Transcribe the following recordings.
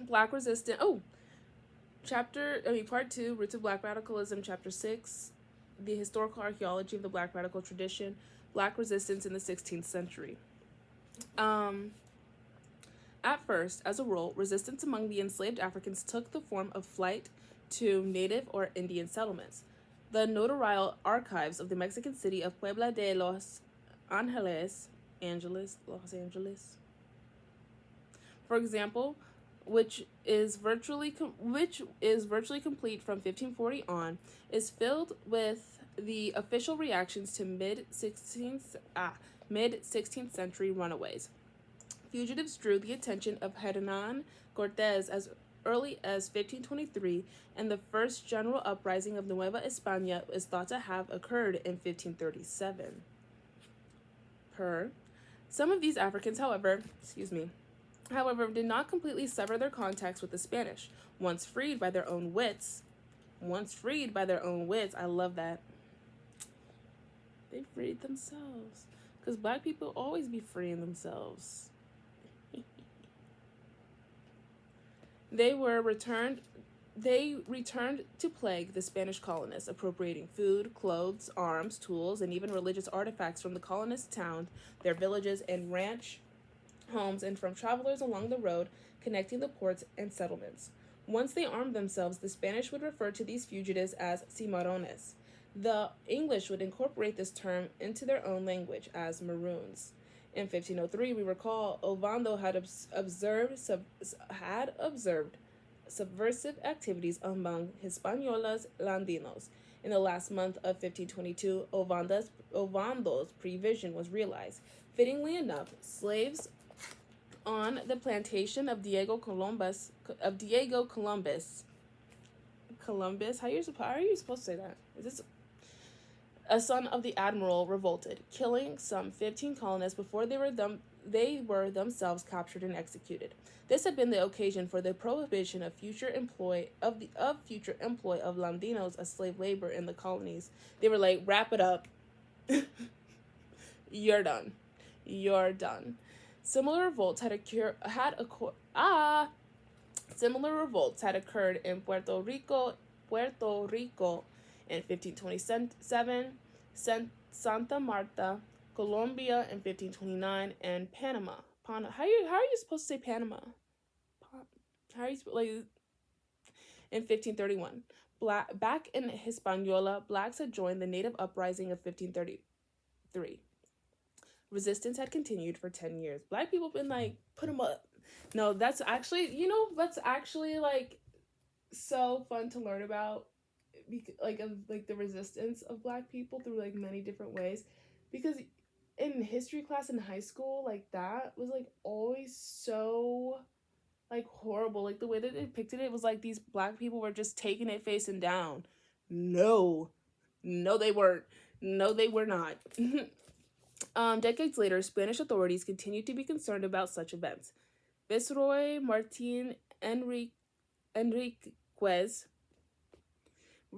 Black resistance. Part 2, Roots of Black Radicalism, Chapter 6, The Historical Archaeology of the Black Radical Tradition, Black Resistance in the 16th Century. At first, as a rule, resistance among the enslaved Africans took the form of flight to native or Indian settlements. The notarial archives of the Mexican city of Puebla de Los Angeles, for example, which is virtually complete from 1540 on, is filled with the official reactions to mid 16th century runaways. Fugitives drew the attention of Hernan Cortés as early as 1523, and the first general uprising of Nueva España is thought to have occurred in 1537. Some of these Africans, however, did not completely sever their contacts with the Spanish. Once freed by their own wits, I love that. They freed themselves. Because Black people always be freeing themselves. They returned to plague the Spanish colonists, appropriating food, clothes, arms, tools, and even religious artifacts from the colonists' towns, their villages, and ranch homes, and from travelers along the road connecting the ports and settlements. Once they armed themselves, the Spanish would refer to these fugitives as cimarrones. The English would incorporate this term into their own language as maroons. In 1503, we recall Ovando had observed subversive activities among Hispaniolas Landinos. In the last month of 1522, Ovando's prevision was realized. Fittingly enough, slaves on the plantation of Diego Columbus. Columbus, how are you supposed to say that? Is this a son of the admiral, revolted, killing some 15 colonists before they were themselves captured and executed. This had been the occasion for the prohibition of future employ of Landinos as slave labor in the colonies. They were like, wrap it up. You're done. Similar revolts had occurred in Puerto Rico in 1527, Santa Marta, Colombia in 1529, and Panama. How are you supposed to say Panama? In 1531. Back in Hispaniola, Blacks had joined the native uprising of 1533. Resistance had continued for 10 years. Black people been like, put them up. No, that's actually like so fun to learn about, the resistance of Black people through like many different ways, because in history class in high school, like that was like always so like horrible. Like the way that they depicted it was like these Black people were just taking it facing down. No, they weren't. No, they were not. Decades later, Spanish authorities continued to be concerned about such events. Viceroy Martin Enriquez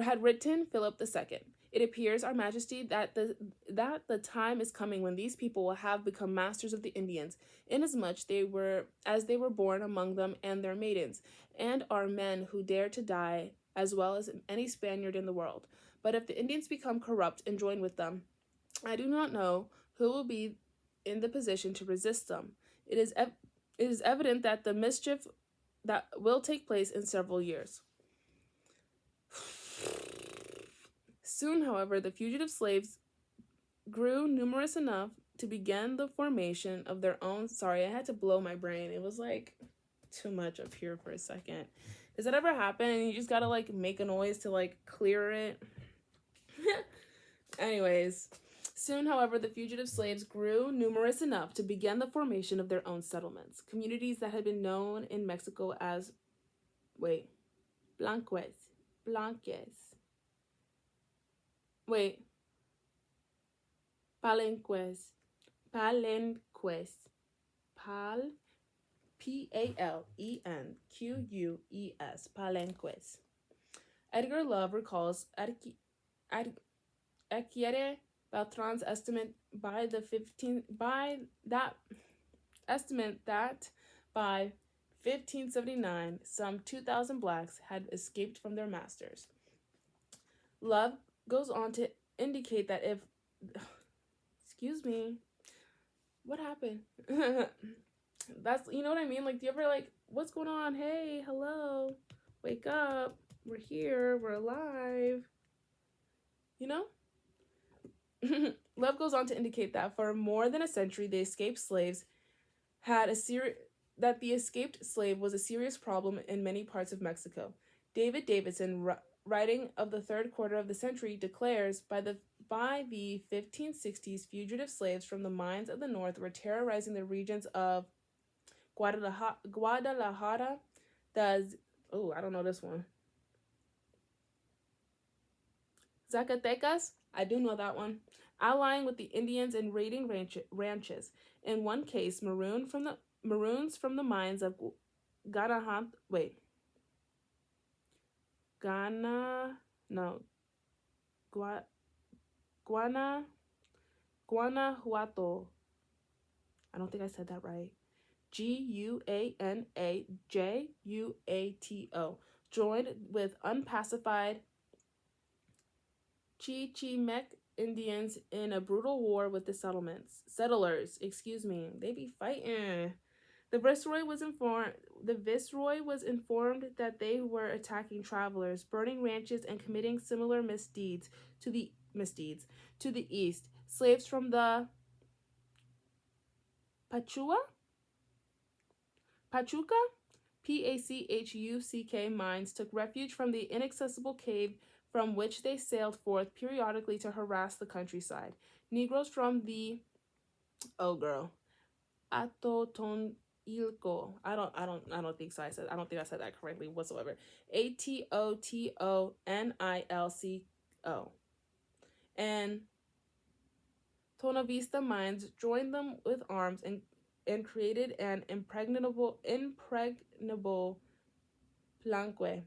had written Philip II. It appears, Our Majesty, that the time is coming when these people will have become masters of the Indians, inasmuch they were born among them and their maidens, and are men who dare to die as well as any Spaniard in the world. But if the Indians become corrupt and join with them, I do not know who will be in the position to resist them. It is evident that the mischief that will take place in several years. Soon, however, the fugitive slaves grew numerous enough to begin the formation of their own. Sorry, I had to blow my brain. It was like too much up here for a second. Does that ever happen and you just gotta like make a noise to like clear it? Anyways, soon, however, the fugitive slaves grew numerous enough to begin the formation of their own settlements. Communities that had been known in Mexico as Palenques. Palenques. Palenques. Edgar Love recalls Equierre Beltran's estimate that by 1579, some 2,000 blacks had escaped from their masters. Love goes on to indicate that if... Excuse me. What happened? That's, you know what I mean? Like, do you ever, like, what's going on? Hey, hello. Wake up. We're here. We're alive. You know? Love goes on to indicate that for more than a century, the escaped slaves had that the escaped slave was a serious problem in many parts of Mexico. David Davidson, writing of the third quarter of the century, declares by the 1560s, fugitive slaves from the mines of the north were terrorizing the regions of Guadalajara, I don't know this one. Zacatecas, I do know that one. Allying with the Indians and raiding ranches. In one case, maroons from the mines of Guanajuato. I don't think I said that right. Guanajuato, joined with unpacified Chichimec Indians in a brutal war with the settlers. They be fighting. The viceroy was informed that they were attacking travelers, burning ranches, and committing similar misdeeds to the east. Slaves from the Pachuca, Pachuca mines took refuge from the inaccessible cave from which they sailed forth periodically to harass the countryside. Negroes from the Atotonilco. I don't think I said that correctly whatsoever. Atotonilco and Tonavista mines joined them with arms and created an impregnable planque.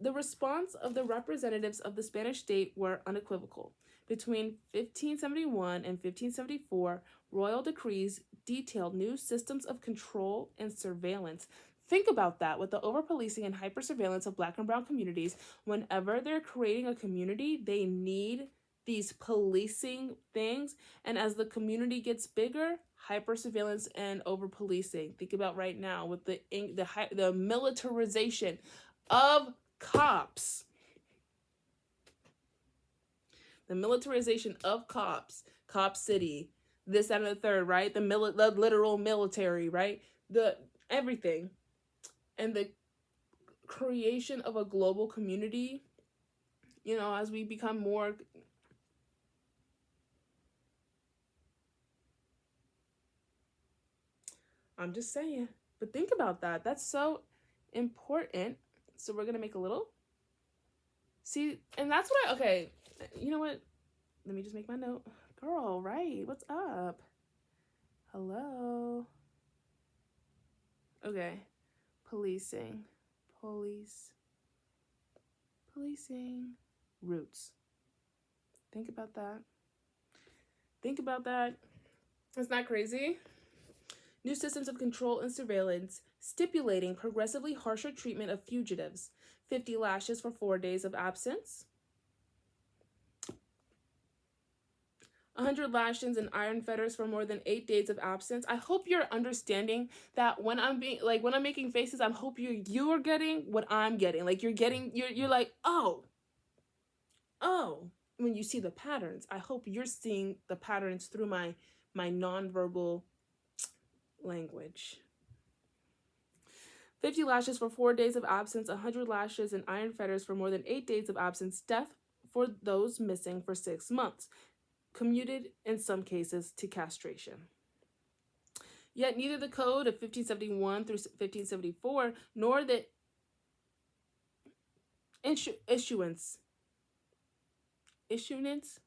The response of the representatives of the Spanish state were unequivocal. Between 1571 and 1574, royal decrees detailed new systems of control and surveillance. Think about that, with the over-policing and hyper-surveillance of Black and brown communities. Whenever they're creating a community, they need these policing things, and as the community gets bigger, hyper-surveillance and over-policing. Think about right now with the militarization of cops. The militarization of cops. Cop City. This, that, and the third, right? The literal military, right? The everything. And the creation of a global community, as we become more... I'm just saying. But think about that. That's so important. So we're going to make a little... See, and that's what okay, you know what? Let me just make my note. Girl, right? What's up? Hello? Okay. Policing. Roots. Think about that. It's not crazy. New systems of control and surveillance, stipulating progressively harsher treatment of fugitives. 50 lashes for 4 days of absence. 100 lashings and iron fetters for more than 8 days of absence. I hope you're understanding that when I'm making faces, I hope you're getting what I'm getting. Like you're like, oh, when you see the patterns. I hope you're seeing the patterns through my nonverbal language. 50 lashes for 4 days of absence, 100 lashes and iron fetters for more than 8 days of absence, death for those missing for 6 months, commuted in some cases to castration. Yet neither the Code of 1571 through 1574 nor the issuance, ISSUANCE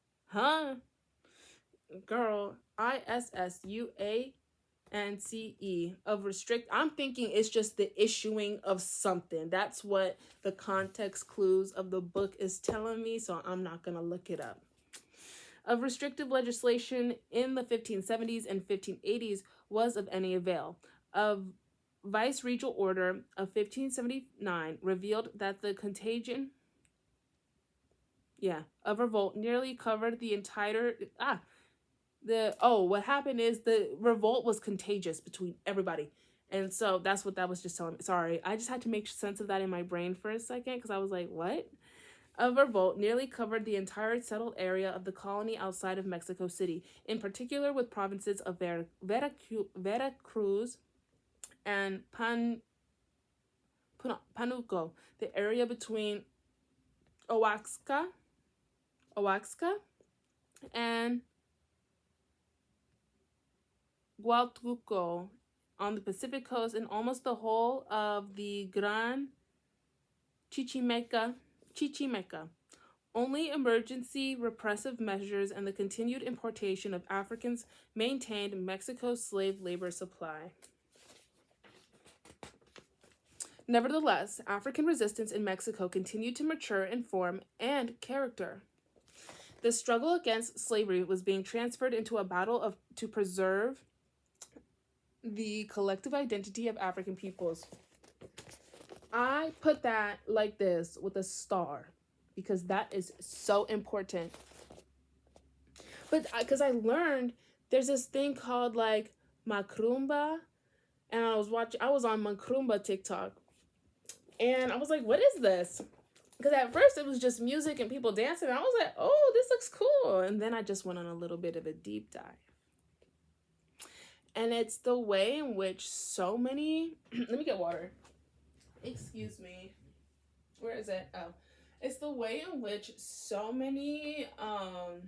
of restrict. I'm thinking it's just the issuing of something. That's what the context clues of the book is telling me, so I'm not going to look it up. Of restrictive legislation in the 1570s and 1580s was of any avail. Of vice-regal order of 1579 revealed that the contagion of revolt nearly covered the entire what happened is the revolt was contagious between everybody. And so that's what that was just telling me. Sorry, I just had to make sense of that in my brain for a second because I was like, what? A revolt nearly covered the entire settled area of the colony outside of Mexico City, in particular with provinces of Veracruz and Panuco, the area between Oaxaca and Huatulco on the Pacific coast, and almost the whole of the Gran Chichimeca. Only emergency repressive measures and the continued importation of Africans maintained Mexico's slave labor supply. Nevertheless, African resistance in Mexico continued to mature in form and character. The struggle against slavery was being transferred into a battle to preserve the collective identity of African peoples. I put that like this with a star because that is so important. But because I learned there's this thing called like macrumba, and I was on macrumba TikTok, and I was like, what is this? Because at first it was just music and people dancing, and I was like, oh, this looks cool. And then I just went on a little bit of a deep dive. And it's the way in which so many let me get water. Excuse me. Where is it? Oh. It's the way in which so many I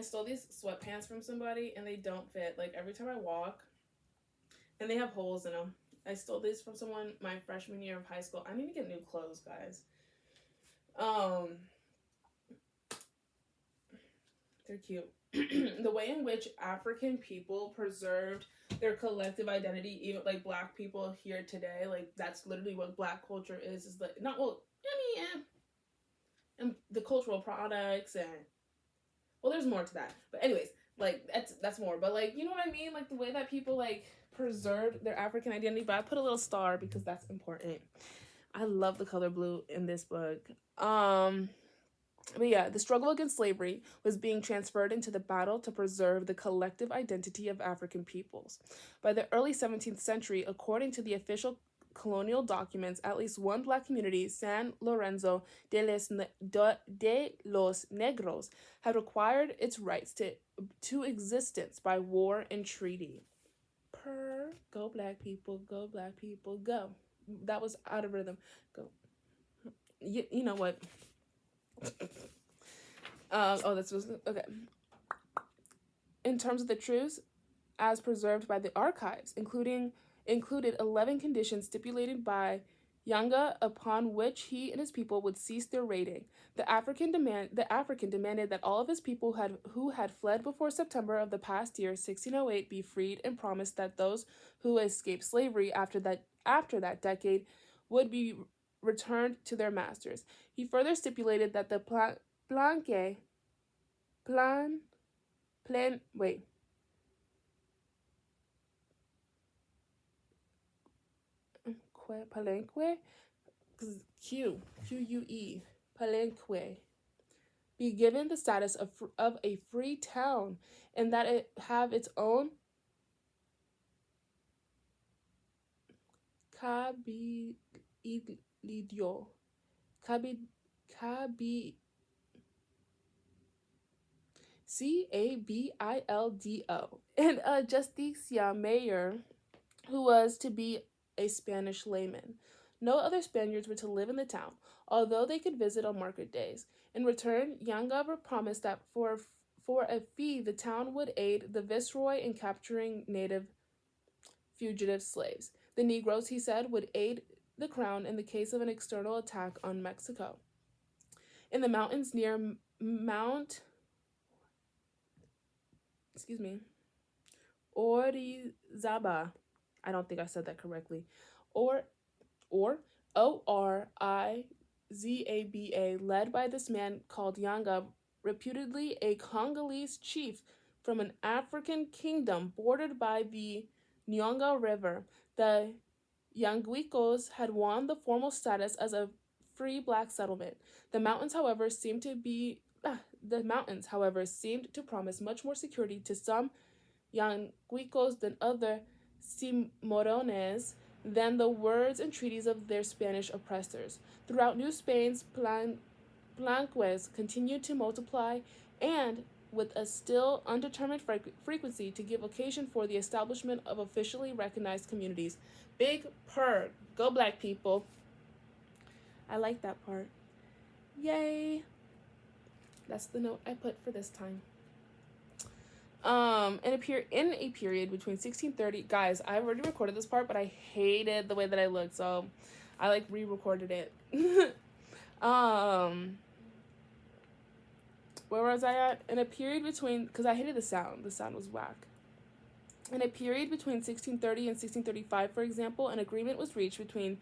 stole these sweatpants from somebody and they don't fit. Like every time I walk, and they have holes in them. I stole these from someone my freshman year of high school. I need to get new clothes, guys. They're cute. The way in which African people preserved their collective identity, even like Black people here today, like that's literally what Black culture is like not well. I mean, and the cultural products and well, there's more to that. But anyways, like that's more. But like you know what I mean, like the way that people like preserved their African identity. But I put a little star because that's important. I love the color blue in this book. But yeah, the struggle against slavery was being transferred into the battle to preserve the collective identity of African peoples. By the early 17th century, according to the official colonial documents, at least one Black community, San Lorenzo de los Negros, had acquired its rights to existence by war and treaty. Go Black people, go Black people, go. That was out of rhythm. Go. You know what? That's okay. In terms of the truths, as preserved by the archives, included 11 conditions stipulated by Yanga upon which he and his people would cease their raiding. The African demanded that all of his people who had fled before September of the past year, 1608, be freed, and promised that those who escaped slavery after that decade would be returned to their masters. He further stipulated that the Palenque Q-U-E, Palenque, be given the status of a free town, and that it have its own cabildo, cabildo, and a justicia mayor who was to be a Spanish layman. No other Spaniards were to live in the town, although they could visit on market days. In return, Yanga promised that for a fee, the town would aid the viceroy in capturing native fugitive slaves. The Negroes, he said, would aid the crown in the case of an external attack on Mexico. In the mountains near Mount Orizaba, I don't think I said that correctly, or Orizaba, led by this man called Yanga, reputedly a Congolese chief, from an African kingdom bordered by the Nyanga River. The Yanguicos had won the formal status as a free black settlement. The mountains, however, seemed to promise much more security to some Yanguicos than other Cimorones than the words and treaties of their Spanish oppressors. Throughout New Spain's Blanques continued to multiply and, with a still undetermined frequency, to give occasion for the establishment of officially recognized communities. Big purr. Go black people. I like that part. Yay. That's the note I put for this time. In a period between 1630, guys, I already recorded this part, but I hated the way that I looked, so I like re-recorded it. Where was I at? In a period between, because I hated the sound was whack. In a period between 1630 and 1635, for example, an agreement was reached between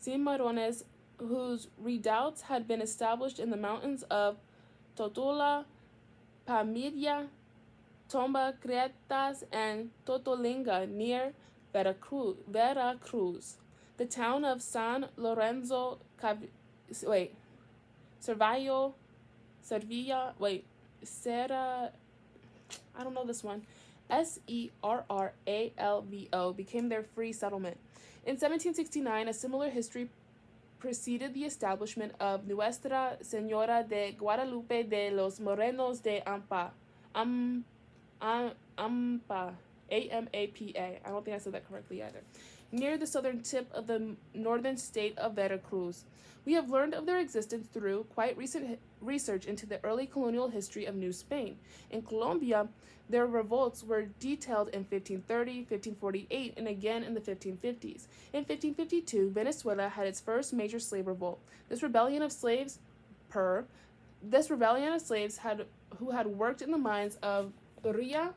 Cimarrones, whose redoubts had been established in the mountains of Totula, Pamilla, Tomba Cretas, and Totolinga near Veracruz. The town of San Lorenzo Serralvo, I don't know this one. Serralvo became their free settlement. In 1769, a similar history preceded the establishment of Nuestra Señora de Guadalupe de los Morenos de Ampa. Ampa. A-M-A-P-A. I don't think I said that correctly either. Near the southern tip of the northern state of Veracruz. We have learned of their existence through quite recent research into the early colonial history of New Spain. In Colombia, their revolts were detailed in 1530, 1548, and again in the 1550s. In 1552, Venezuela had its first major slave revolt. This rebellion of slaves who had worked in the mines of Buria,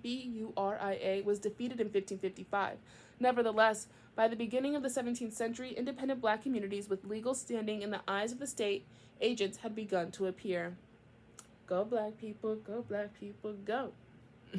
B-U-R-I-A, was defeated in 1555. Nevertheless, by the beginning of the 17th century, independent black communities with legal standing in the eyes of the state agents had begun to appear. Go black people, go.